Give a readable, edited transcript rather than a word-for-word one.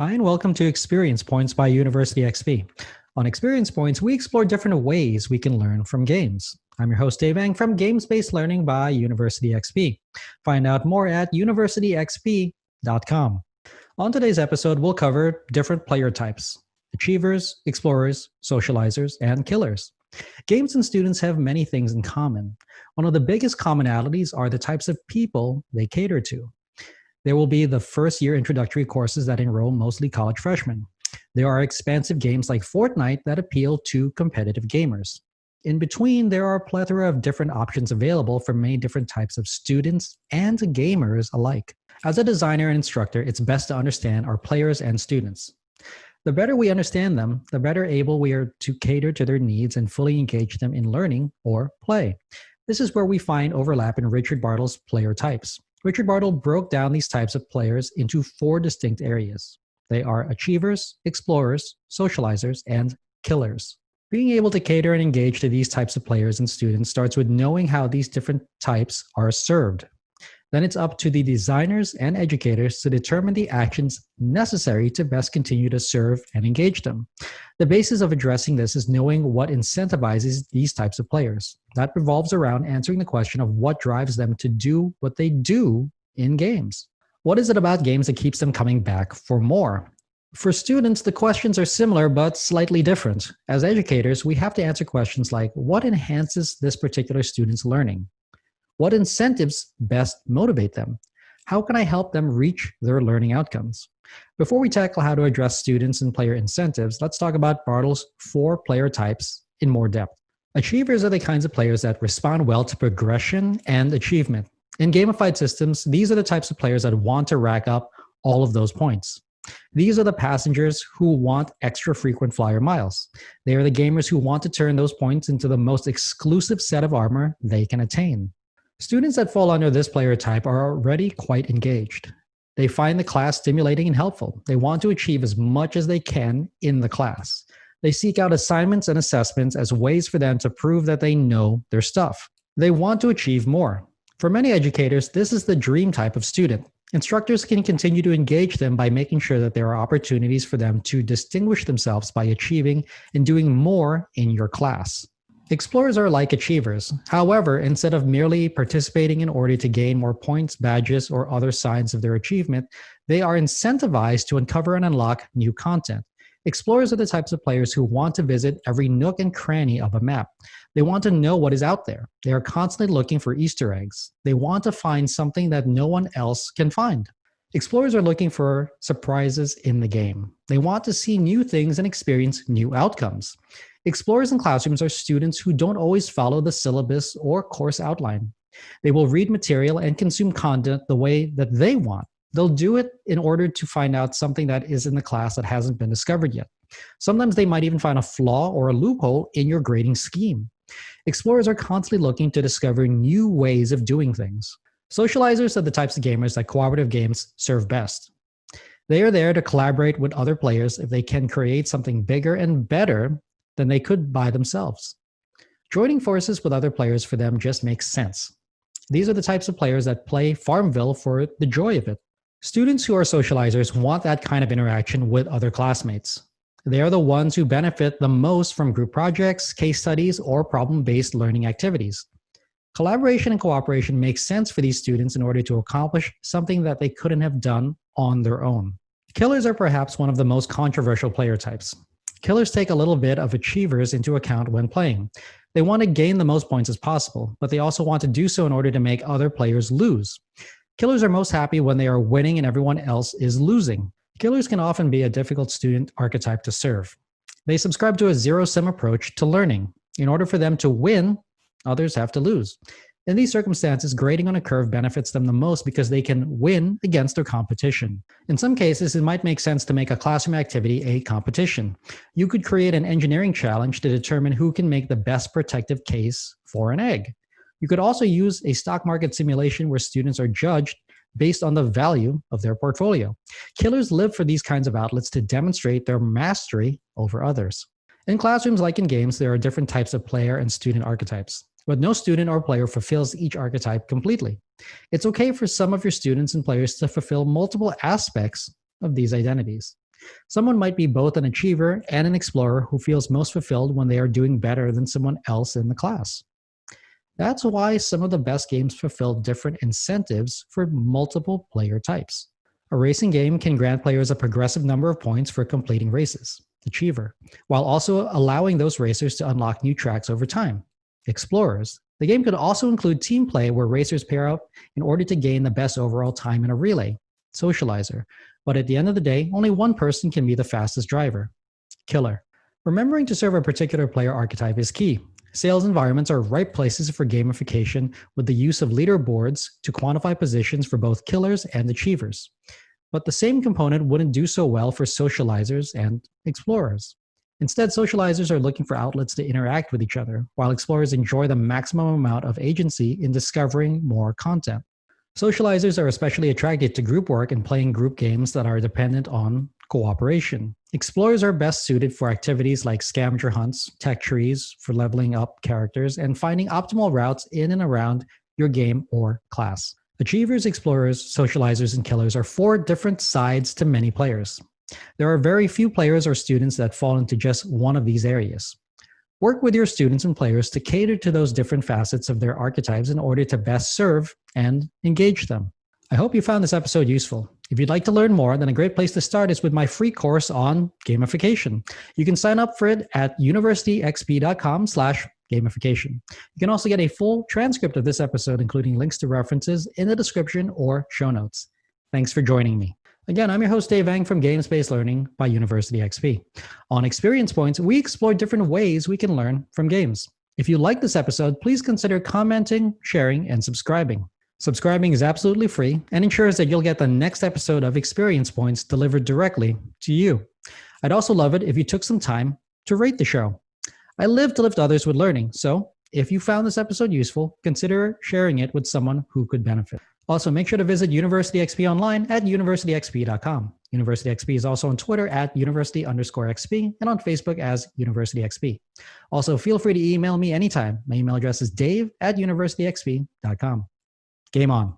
Hi, and welcome to Experience Points by University XP. On Experience Points, we explore different ways we can learn from games. I'm your host, Dave Ang from Games-Based Learning by University XP. Find out more at universityxp.com. On today's episode, we'll cover different player types: achievers, explorers, socializers, and killers. Games and students have many things in common. One of the biggest commonalities are the types of people they cater to. There will be the first-year introductory courses that enroll mostly college freshmen. There are expansive games like Fortnite that appeal to competitive gamers. In between, there are a plethora of different options available for many different types of students and gamers alike. As a designer and instructor, it's best to understand our players and students. The better we understand them, the better able we are to cater to their needs and fully engage them in learning or play. This is where we find overlap in Richard Bartle's player types. Richard Bartle broke down these types of players into 4 distinct areas. They are achievers, explorers, socializers, and killers. Being able to cater and engage to these types of players and students starts with knowing how these different types are served. Then it's up to the designers and educators to determine the actions necessary to best continue to serve and engage them. The basis of addressing this is knowing what incentivizes these types of players. That revolves around answering the question of what drives them to do what they do in games. What is it about games that keeps them coming back for more? For students, the questions are similar but slightly different. As educators, we have to answer questions like, what enhances this particular student's learning? What incentives best motivate them? How can I help them reach their learning outcomes? Before we tackle how to address students and player incentives, let's talk about Bartle's 4 player types in more depth. Achievers are the kinds of players that respond well to progression and achievement. In gamified systems, these are the types of players that want to rack up all of those points. These are the passengers who want extra frequent flyer miles. They are the gamers who want to turn those points into the most exclusive set of armor they can attain. Students that fall under this player type are already quite engaged. They find the class stimulating and helpful. They want to achieve as much as they can in the class. They seek out assignments and assessments as ways for them to prove that they know their stuff. They want to achieve more. For many educators, this is the dream type of student. Instructors can continue to engage them by making sure that there are opportunities for them to distinguish themselves by achieving and doing more in your class. Explorers are like achievers. However, instead of merely participating in order to gain more points, badges, or other signs of their achievement, they are incentivized to uncover and unlock new content. Explorers are the types of players who want to visit every nook and cranny of a map. They want to know what is out there. They are constantly looking for Easter eggs. They want to find something that no one else can find. Explorers are looking for surprises in the game. They want to see new things and experience new outcomes. Explorers in classrooms are students who don't always follow the syllabus or course outline. They will read material and consume content the way that they want. They'll do it in order to find out something that is in the class that hasn't been discovered yet. Sometimes they might even find a flaw or a loophole in your grading scheme. Explorers are constantly looking to discover new ways of doing things. Socializers are the types of gamers that cooperative games serve best. They are there to collaborate with other players if they can create something bigger and better than they could by themselves. Joining forces with other players for them just makes sense. These are the types of players that play Farmville for the joy of it. Students who are socializers want that kind of interaction with other classmates. They are the ones who benefit the most from group projects, case studies, or problem-based learning activities. Collaboration and cooperation makes sense for these students in order to accomplish something that they couldn't have done on their own. Killers are perhaps one of the most controversial player types. Killers take a little bit of achievers into account when playing. They want to gain the most points as possible, but they also want to do so in order to make other players lose. Killers are most happy when they are winning and everyone else is losing. Killers can often be a difficult student archetype to serve. They subscribe to a zero-sum approach to learning. In order for them to win, others have to lose. In these circumstances, grading on a curve benefits them the most because they can win against their competition. In some cases, it might make sense to make a classroom activity a competition. You could create an engineering challenge to determine who can make the best protective case for an egg. You could also use a stock market simulation where students are judged based on the value of their portfolio. Killers live for these kinds of outlets to demonstrate their mastery over others. In classrooms like in games, there are different types of player and student archetypes. But no student or player fulfills each archetype completely. It's okay for some of your students and players to fulfill multiple aspects of these identities. Someone might be both an achiever and an explorer who feels most fulfilled when they are doing better than someone else in the class. That's why some of the best games fulfill different incentives for multiple player types. A racing game can grant players a progressive number of points for completing races, achiever, while also allowing those racers to unlock new tracks over time, explorers. The game could also include team play where racers pair up in order to gain the best overall time in a relay, socializer, but at the end of the day, only one person can be the fastest driver, killer. Remembering to serve a particular player archetype is key. Sales environments are ripe places for gamification with the use of leaderboards to quantify positions for both killers and achievers. But the same component wouldn't do so well for socializers and explorers. Instead, socializers are looking for outlets to interact with each other, while explorers enjoy the maximum amount of agency in discovering more content. Socializers are especially attracted to group work and playing group games that are dependent on cooperation. Explorers are best suited for activities like scavenger hunts, tech trees for leveling up characters, and finding optimal routes in and around your game or class. Achievers, explorers, socializers, and killers are four different sides to many players. There are very few players or students that fall into just one of these areas. Work with your students and players to cater to those different facets of their archetypes in order to best serve and engage them. I hope you found this episode useful. If you'd like to learn more, then a great place to start is with my free course on gamification. You can sign up for it at universityxp.com/gamification. You can also get a full transcript of this episode, including links to references in the description or show notes. Thanks for joining me. Again, I'm your host, Dave Eng from Games-Based Learning by University XP. On Experience Points, we explore different ways we can learn from games. If you like this episode, please consider commenting, sharing, and subscribing. Subscribing is absolutely free and ensures that you'll get the next episode of Experience Points delivered directly to you. I'd also love it if you took some time to rate the show. I live to lift others with learning, so if you found this episode useful, consider sharing it with someone who could benefit. Also, make sure to visit University XP online at universityxp.com. University XP is also on Twitter at university_XP and on Facebook as University XP. Also, feel free to email me anytime. My email address is dave@universityxp.com. Game on.